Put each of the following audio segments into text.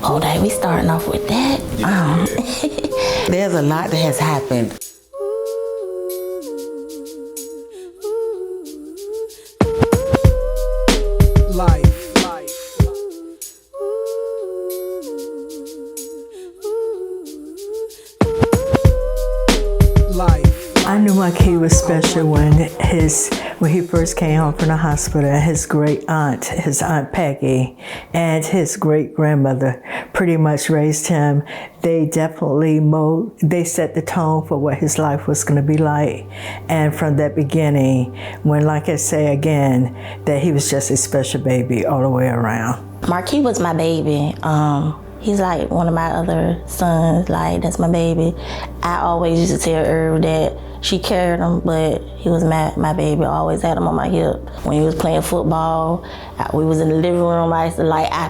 Oh, they we starting off with that? There's a lot that has happened. I knew my kid was special when he first came home from the hospital. His great aunt, his Aunt Peggy, and his great grandmother pretty much raised him. They definitely they set the tone for what his life was going to be like. And from that beginning, when, like I say again, that he was just a special baby all the way around. Marquis was my baby. He's like one of my other sons, like that's my baby. I always used to tell Irv that she carried him, but he was my baby. I always had him on my hip. When he was playing football, we was in the living room. I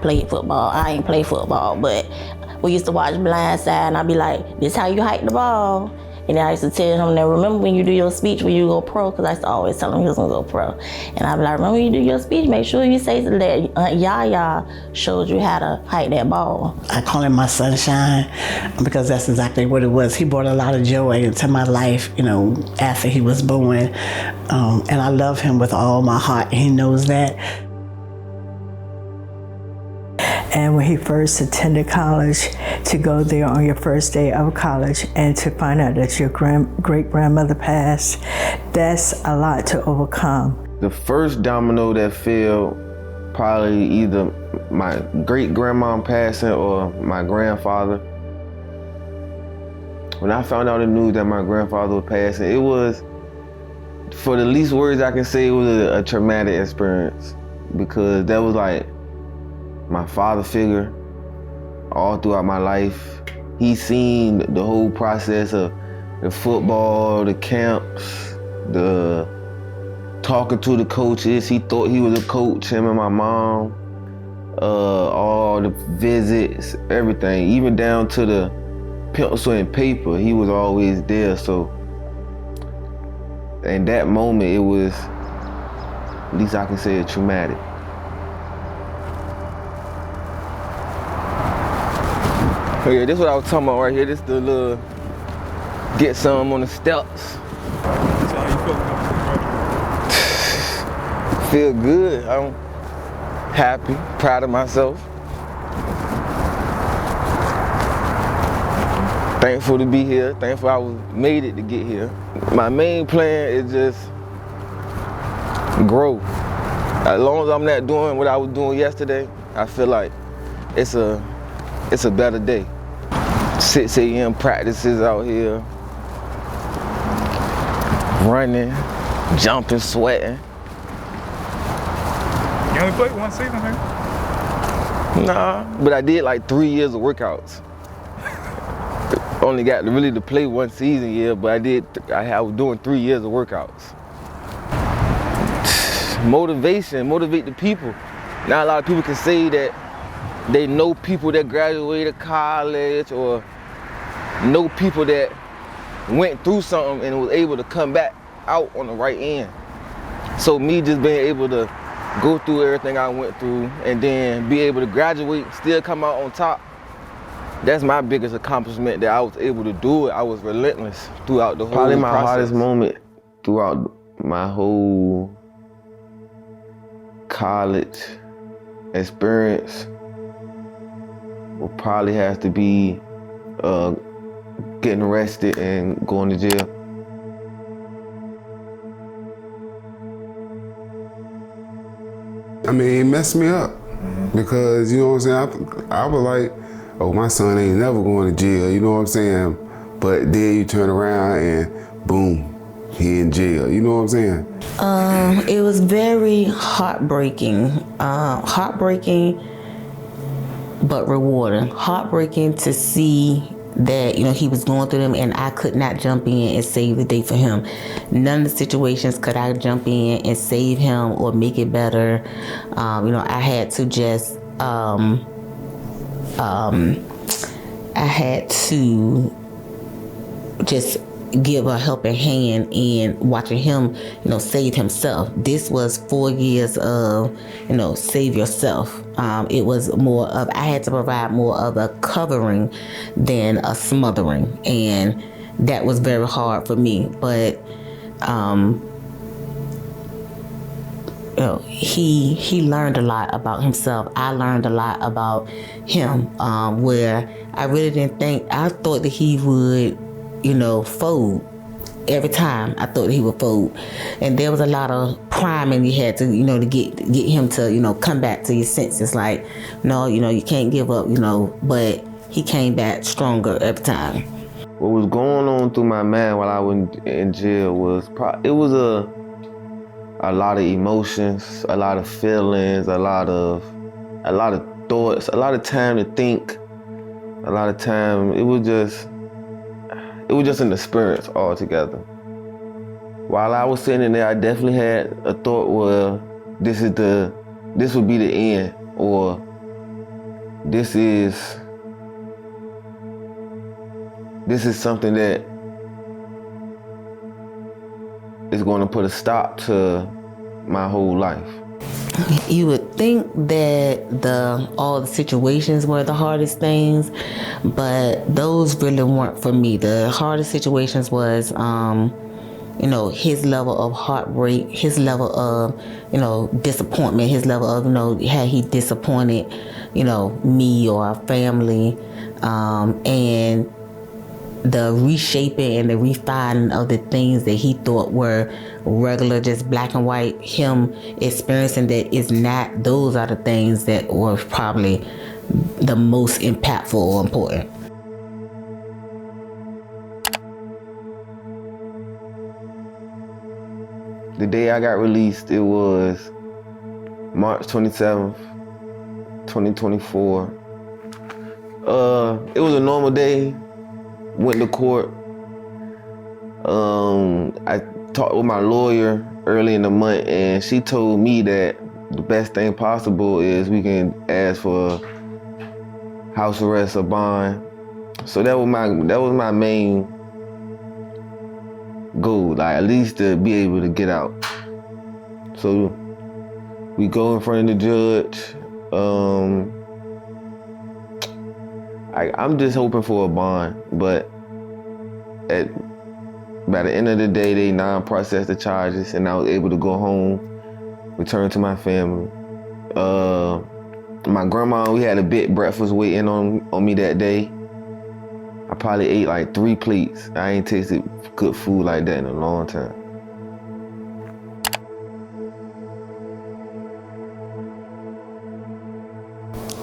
played football. I ain't play football, but we used to watch Blindside, and I'd be like, this how you hike the ball. And then I used to tell him, now remember when you do your speech when you go pro, because I used to always tell him he was gonna go pro. And I'd be like, remember when you do your speech, make sure you say that Aunt Yaya showed you how to hike that ball. I call him my sunshine because that's exactly what it was. He brought a lot of joy into my life, after he was born. And I love him with all my heart. He knows that. And when he first attended college, to go there on your first day of college and to find out that your great-grandmother passed, that's a lot to overcome. The first domino that fell, probably either my great-grandma passing or my grandfather. When I found out the news that my grandfather was passing, it was, for the least words I can say, it was a traumatic experience, because that was like my father figure all throughout my life. He's seen the whole process of the football, the camps, the talking to the coaches. He thought he was a coach, him and my mom, all the visits, everything, even down to the pencil and paper, he was always there. So in that moment, it was, at least I can say, traumatic. Oh yeah, this is what I was talking about right here. This the little get some on the steps. So how you Feel feeling? good. I'm happy, proud of myself. Thankful to be here. Thankful I made it to get here. My main plan is just grow. As long as I'm not doing what I was doing yesterday, I feel like it's a better day. 6 a.m. practices out here, running, jumping, sweating. You only played one season, man? Nah, but I did like 3 years of workouts. Only got really to play one season, yeah, but I was doing 3 years of workouts. Motivate the people. Now a lot of people can say that they know people that graduated college or know people that went through something and was able to come back out on the right end. So me just being able to go through everything I went through and then be able to graduate, still come out on top, that's my biggest accomplishment, that I was able to do it. I was relentless throughout the whole process. Probably my hardest moment throughout my whole college experience will probably have to be getting arrested and going to jail. I mean, it messed me up because, you know what I'm saying, I was like, oh, my son ain't never going to jail, you know what I'm saying? But then you turn around and boom, he in jail, you know what I'm saying? It was very heartbreaking. Heartbreaking, but rewarding. Heartbreaking to see that, he was going through them and I could not jump in and save the day for him. None of the situations could I jump in and save him or make it better. I had to just, give a helping hand in watching him, save himself. This was 4 years of, save yourself. It was more of, I had to provide more of a covering than a smothering. And that was very hard for me. But, he learned a lot about himself. I learned a lot about him, where I really didn't think, I thought that he would, fold. Every time I thought he would fold. And there was a lot of priming you had to, to get him to, come back to his senses. Like, no, you can't give up, but he came back stronger every time. What was going on through my mind while I was in jail was, it was a lot of emotions, a lot of feelings, a lot of thoughts, a lot of time to think, a lot of time. It was just an experience altogether. While I was sitting there, I definitely had a thought, well, this would be the end, or this is something that is going to put a stop to my whole life. You would think that all the situations were the hardest things, but those really weren't for me. The hardest situations was, his level of heartbreak, his level of, disappointment, his level of, had he disappointed, me or our family, and the reshaping and the refining of the things that he thought were regular, just black and white, him experiencing that is not, those are the things that were probably the most impactful or important. The day I got released, it was March 27th, 2024. It was a normal day. Went to court. I talked with my lawyer early in the month, and she told me that the best thing possible is we can ask for house arrest or bond. So that was my main goal, like at least to be able to get out. So we go in front of the judge. I'm just hoping for a bond, but by the end of the day, they non-processed the charges, and I was able to go home, return to my family. My grandma, we had a big breakfast waiting on me that day. I probably ate like 3 plates. I ain't tasted good food like that in a long time.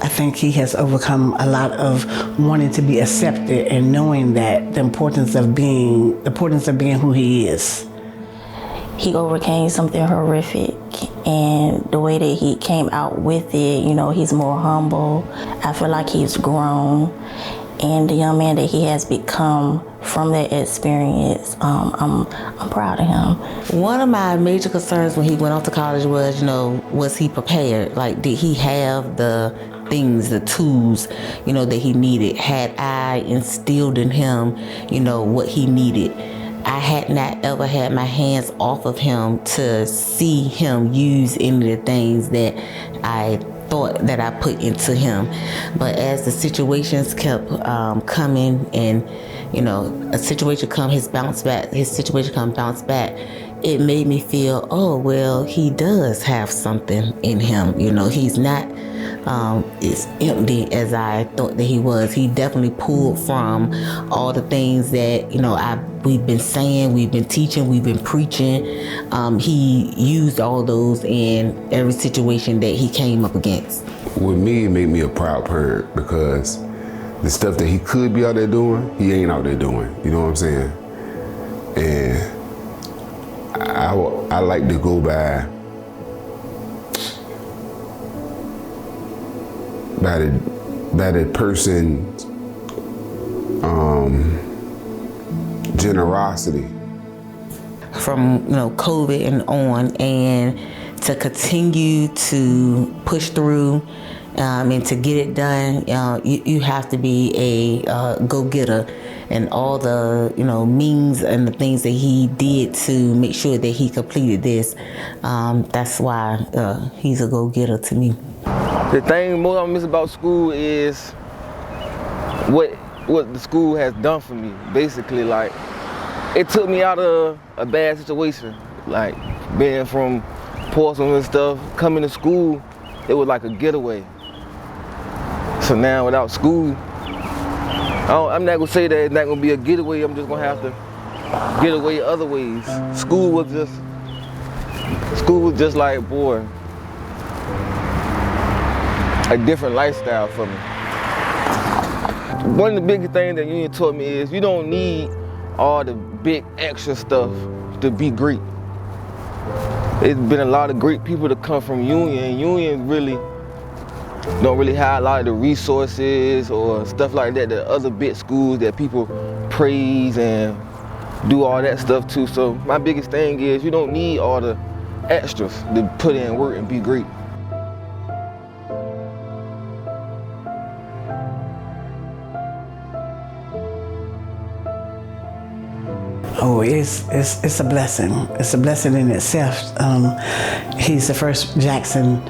I think he has overcome a lot of wanting to be accepted and knowing that the importance of being who he is. He overcame something horrific, and the way that he came out with it, he's more humble. I feel like he's grown, and the young man that he has become from that experience, I'm proud of him. One of my major concerns when he went off to college was, was he prepared? Like, did he have the things, the tools, that he needed? Had I instilled in him, what he needed? I had not ever had my hands off of him to see him use any of the things that I thought that I put into him. But as the situations kept coming, and a situation come, his situation come bounce back, it made me feel, oh well, he does have something in him. He's not as empty as I thought that he was. He definitely pulled from all the things that we've been saying, we've been teaching, we've been preaching. He used all those in every situation that he came up against. With me, it made me a proud parent, because the stuff that he could be out there doing, he ain't out there doing. You know what I'm saying? And I like to go by the person's generosity. From COVID and on, and to continue to push through and to get it done, you have to be a go-getter. and all the, means and the things that he did to make sure that he completed this. That's why he's a go-getter to me. The thing most I miss about school is what the school has done for me. Basically, like, it took me out of a bad situation, like being from Portsmouth and stuff. Coming to school, it was like a getaway. So now without school, I'm not gonna say that it's not gonna be a getaway. I'm just gonna have to get away other ways. School was just like, boy, a different lifestyle for me. One of the biggest things that Union taught me is you don't need all the big extra stuff to be great. There's been a lot of great people that come from Union, and Union really don't really have a lot of the resources or stuff like that other big schools that people praise and do all that stuff too. So my biggest thing is you don't need all the extras to put in work and be great. Oh, it's a blessing. It's a blessing in itself. He's the first Jackson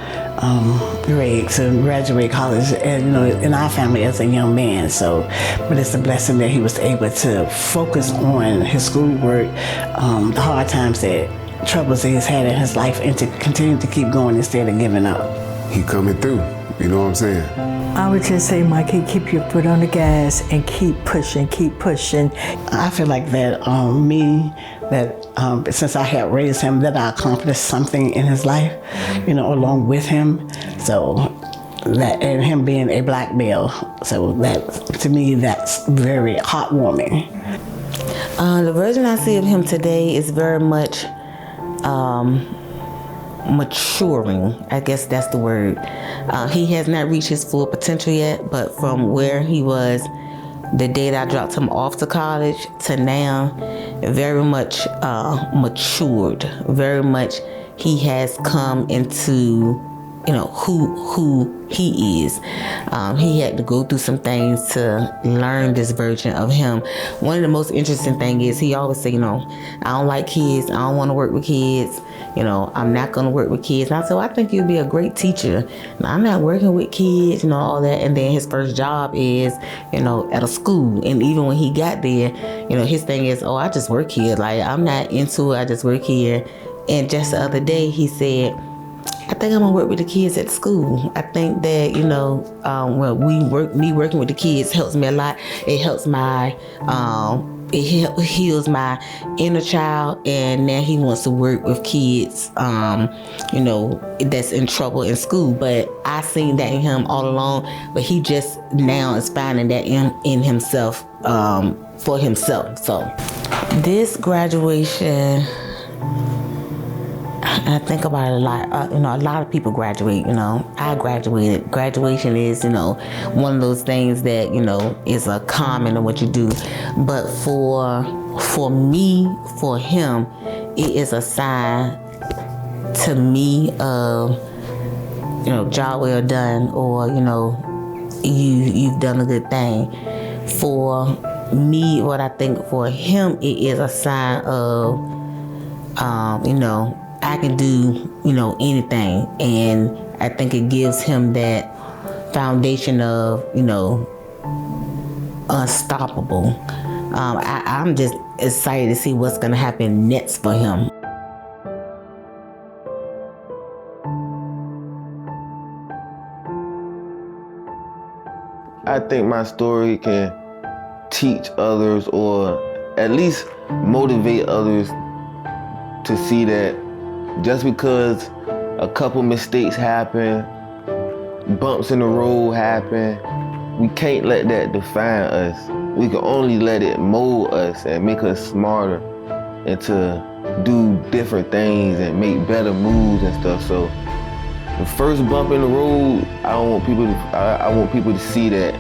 Gregg to graduate college, and in our family as a young man. So, but it's a blessing that he was able to focus on his schoolwork, the hard times, that troubles that he's had in his life, and to continue to keep going instead of giving up. He coming through. You know what I'm saying? I would just say, Mikey, keep your foot on the gas and keep pushing, keep pushing. I feel like that since I had raised him, that I accomplished something in his life, along with him. So that, and him being a black male, so that, to me, that's very heartwarming. The version I see of him today is very much maturing. I guess that's the word. He has not reached his full potential yet, but from where he was the day that I dropped him off to college to now, very much matured. Very much he has come into who he is. He had to go through some things to learn this version of him. One of the most interesting things is he always say, I don't like kids, I don't want to work with kids, I'm not going to work with kids. And I said, well, I think you'd be a great teacher. I'm not working with kids, all that. And then his first job is, at a school. And even when he got there, his thing is, I just work here. Like, I'm not into it, I just work here. And just the other day, he said, I think I'm gonna work with the kids at school. I think that, when me working with the kids helps me a lot. It helps my, it heals my inner child, and now he wants to work with kids, that's in trouble in school. But I seen that in him all along, but he just now is finding that in himself, for himself. So this graduation, I think about it a lot. A lot of people graduate. I graduated. Graduation is, one of those things that is a common of what you do. But for me, for him, it is a sign to me of job well done, or you've done a good thing. For me, what I think for him, it is a sign of I can do, anything. And I think it gives him that foundation of, unstoppable. I'm just excited to see what's going to happen next for him. I think my story can teach others, or at least motivate others to see that just because a couple mistakes happen, bumps in the road happen, we can't let that define us. We can only let it mold us and make us smarter, and to do different things and make better moves and stuff. So the first bump in the road, I want people to see that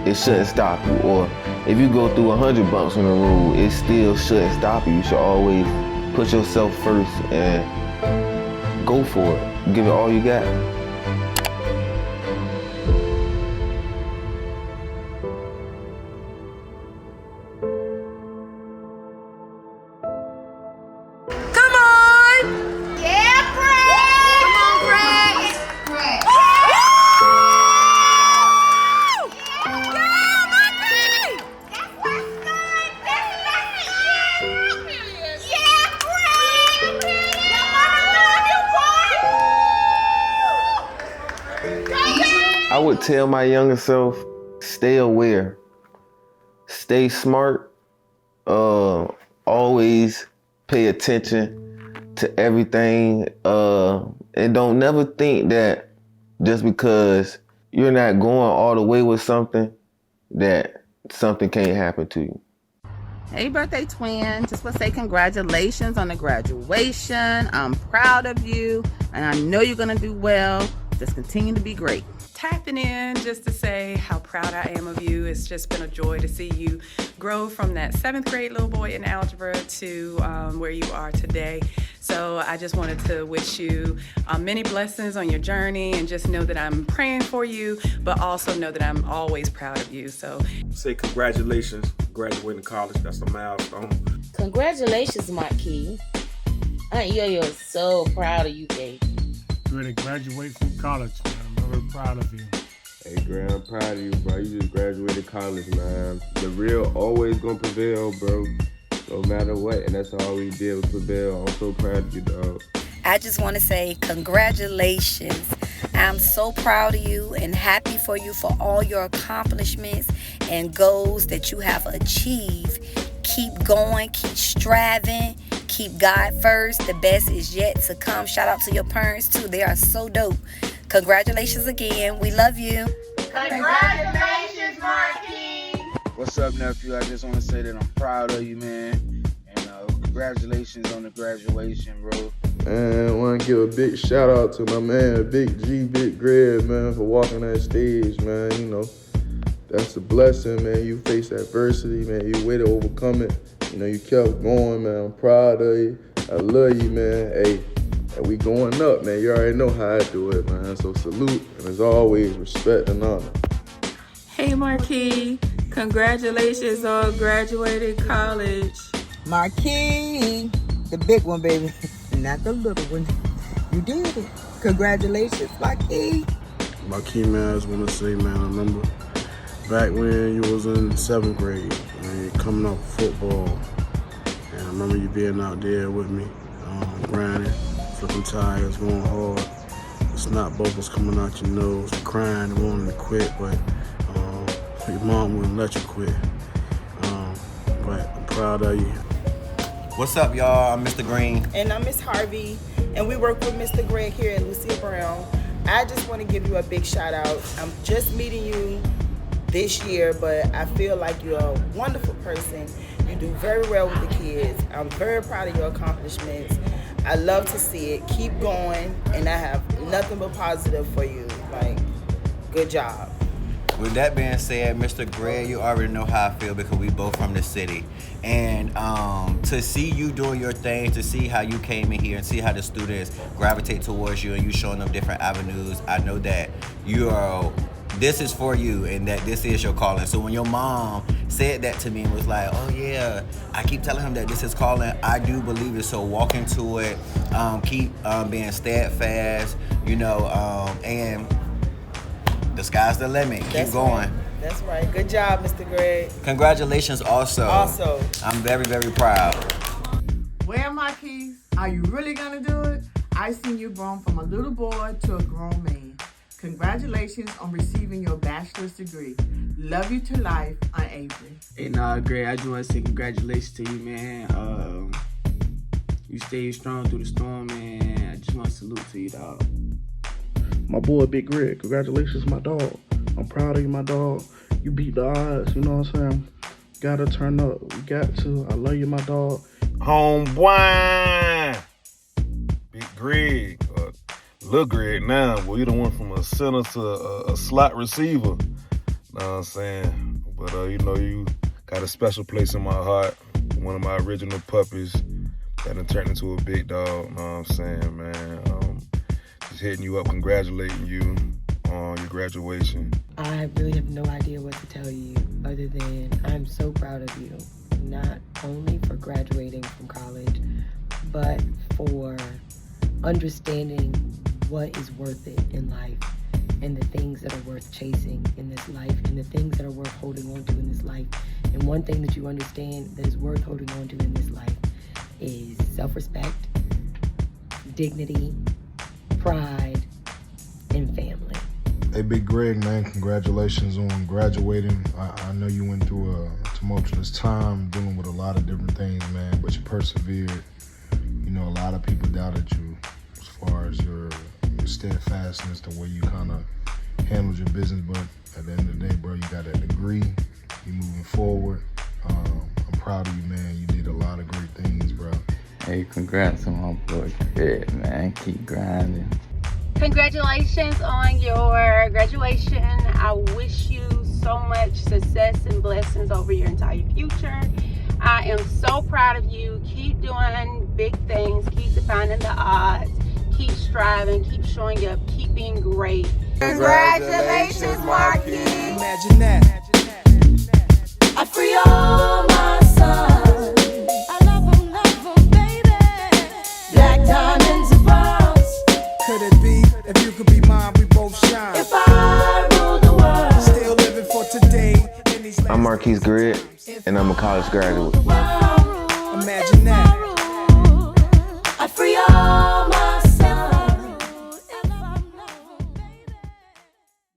it shouldn't stop you. Or if you go through 100 bumps in the road, it still shouldn't stop you. You should always put yourself first and go for it. Give it all you got. would tell my younger self, stay aware, stay smart, always pay attention to everything, and don't never think that just because you're not going all the way with something, that something can't happen to you. Hey, birthday twin. Just want to say congratulations on the graduation. I'm proud of you, and I know you're going to do well. Just continue to be great. Tapping in just to say how proud I am of you. It's just been a joy to see you grow from that 7th grade little boy in algebra to where you are today. So I just wanted to wish you many blessings on your journey, and just know that I'm praying for you, but also know that I'm always proud of you. So Say congratulations, graduating college. That's a milestone. Congratulations, Marquis. Aunt Yo-Yo is so proud of you, baby. You're ready to graduate from college, man. I'm very proud of you. Hey, Grant, I'm proud of you, bro. You just graduated college, man. The real always gonna prevail, bro. No matter what, and that's all we did was prevail. I'm so proud of you, dog. I just want to say congratulations. I'm so proud of you and happy for you for all your accomplishments and goals that you have achieved. Keep going, keep striving, keep God first. The best is yet to come. Shout out to your parents, too. They are so dope. Congratulations again. We love you. Congratulations, Marquis. What's up, nephew? I just want to say that I'm proud of you, man. And congratulations on the graduation, bro. Man, I want to give a big shout out to my man, Big G, Big Greg, man, for walking that stage, man. You know, that's a blessing, man. You faced adversity, man. You way to overcome it. You know, you kept going, man. I'm proud of you. I love you, man. Hey, and we going up, man. You already know how I do it, man. So salute, and as always, respect and honor. Hey, Marquis. Congratulations on graduating college. Marquis, the big one, baby. Not the little one. You did it. Congratulations, Marquis. Marquis, man, I just want to say, man, I remember back when you was in 7th grade, and you're coming off football, and I remember you being out there with me, grinding, flipping tires, going hard, snot bubbles coming out your nose, crying, wanting to quit, but your mom wouldn't let you quit. But I'm proud of you. What's up, y'all? I'm Mr. Green. And I'm Miss Harvey, and we work with Mr. Gregg here at Lucia Brown. I just want to give you a big shout out. I'm just meeting you this year, but I feel like you're a wonderful person. You do very well with the kids. I'm very proud of your accomplishments. I love to see it. Keep going, and I have nothing but positive for you. Like, good job. With that being said, Mr. Gregg, you already know how I feel because we both from the city. And to see you doing your thing, to see how you came in here and see how the students gravitate towards you and you showing them different avenues, I know that this is for you and that this is your calling. So when your mom said that to me and was like, oh yeah, I keep telling him that this is calling, I do believe it. So walk into it, keep being steadfast, you know, and the sky's the limit. Keep going. Right. That's right. Good job, Mr. Gregg. Congratulations also. I'm very, very proud. Well, Marquis, are you really going to do it? I seen you grown from a little boy to a grown man. Congratulations on receiving your bachelor's degree. Love you to life, Aunt Avery. Hey, Greg, I just want to say congratulations to you, man. You stayed strong through the storm, man. I just want to salute to you, dog. My boy, Big Greg, congratulations, my dog. I'm proud of you, my dog. You beat the odds, you know what I'm saying? Gotta turn up. We got to. I love you, my dog. Homeboy! Big Greg. Lil Greg now, boy, you done went from a center to a slot receiver. Know what I'm saying? But, you know, you got a special place in my heart. One of my original puppies that done turned into a big dog. Know what I'm saying, man? Just hitting you up, congratulating you on your graduation. I really have no idea what to tell you other than I'm so proud of you, not only for graduating from college, but for understanding what is worth it in life and the things that are worth chasing in this life and the things that are worth holding on to in this life. And one thing that you understand that is worth holding on to in this life is self-respect, dignity, pride, and family. Hey, Big Greg, man, congratulations on graduating. I know you went through a tumultuous time dealing with a lot of different things, man, but you persevered. You know, a lot of people doubted you as far as your steadfastness, the way you kind of handled your business, but at the end of the day, bro, you got that degree. You're moving forward. I'm proud of you, man. You did a lot of great things, bro. Hey, congrats on my boy Greg, man. Keep grinding. Congratulations on your graduation. I wish you so much success and blessings over your entire future. I am so proud of you. Keep doing big things. Keep defying the odds. Keep striving. Keep showing up. Keep being great. Congratulations, Marquis. Imagine that. I free all my sons. I love them, baby. Black diamonds and pearls. Could it be, if you could be mine, we both shine. If I rule the world. Still living for today. I'm Marquas Gregg, and I'm a college graduate.